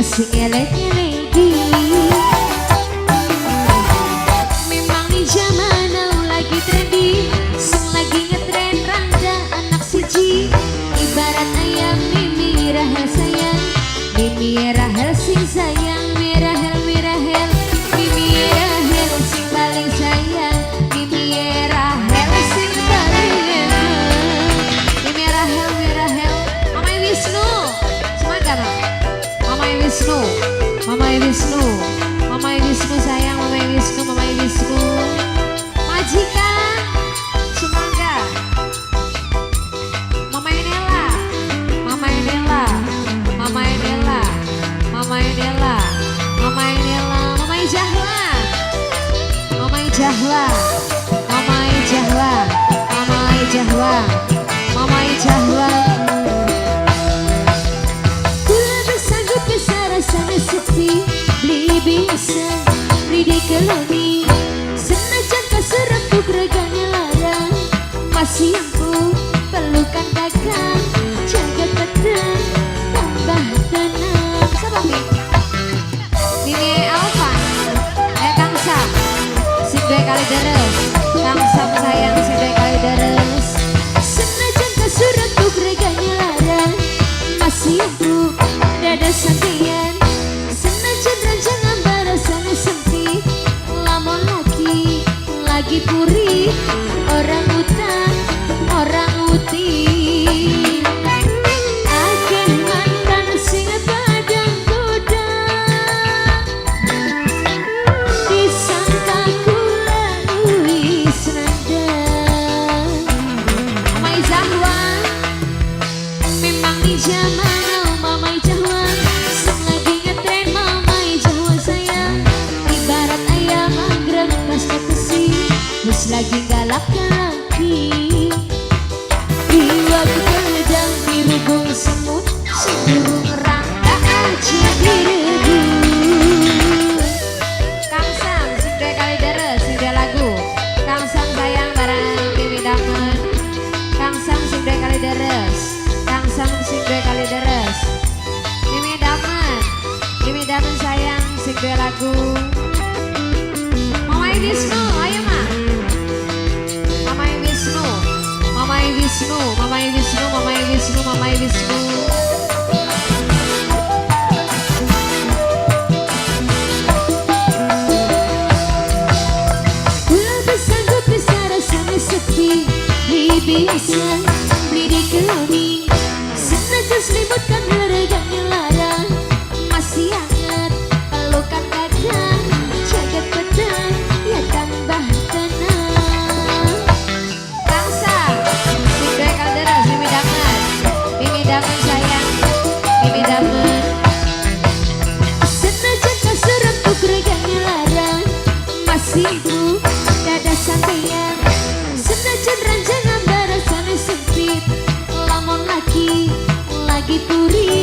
sing elek-eleki. Memang di zaman now lagi trendy, sing lagi ngetren randa anak siji. Ibarat ayam Mimi Rahel sayang, Mimi Rahel sing sayang, Mirahel Mirahel, Mimi Rahel sing paling sayang, Mimi Rahel sing paling enak. Mimi Rahel Mirahel, Mama Wisnu, semangat Mama Wisnu, Mama Wisnu, Mama Wisnu sayang, Mama Wisnu, Mama Wisnu, majikan, semangat. Mama Enela, Mama Enela, Mama Enela, Mama Enela, Mama Enela, Mama Ijahla, Mama Ijahla, Mama Ijahla, Mama Ijahla, Mama Ijahla. Kula bersanggup bisa rasanya sepi, beli bisa, beli di keloni. Senajan kasur empuk reganya larang, masih empuk pelukan dagang, jaga tenang, tambah tenang. Siapa nih? Ini Alfa, Kang Sam, sing dua kali deres, Kang Sam sayang sing dua kali deres. Senajan kasur empuk reganya larang, masih empuk dada santian. Senajan ranjangan barasannya sempit, lamun lagi puri, orang utang, orang uti. Agen mantan sing padang goda, disangka kula wis nanda. Mama Ijahwa, memang di zaman now Mama Ijahwa, sing lagi ngetren Mama Ijahwa sayang. Ibarat ayam anggrek pas ketesi, wis lagi galak-galaki. Iwak gedang dirubung semut, sedurung rangka aja direbut. Kang Sam sing dua kali deres, sing dua lagu. Kang Sam sayang barang Mimi Damen. Kang Sam sing dua kali deres, Kang Sam sing dua kali deres. Mimi Damen sayang sing dua lagu. Mama Wisnu, ayo ma. Mama Wisnu, Mama Wisnu, Mama Wisnu, Mama Wisnu, Mama Wisnu. Kula bersanggup bisa rasanya sepi, beli bisa, beli di keloni. Senajan selimutkan reganya larang, masih hangat pelukan dagang, jaga pedang, ya tambah tenang. Kang Sam, sing dua kali deres, Mimi Damen, Mimi Damen sayang, Mimi Damen. Senajan kasur empuk reganya larang, masih empuk dada santian. Senajan ranjangan barasannya sempit, lamun lagi puri,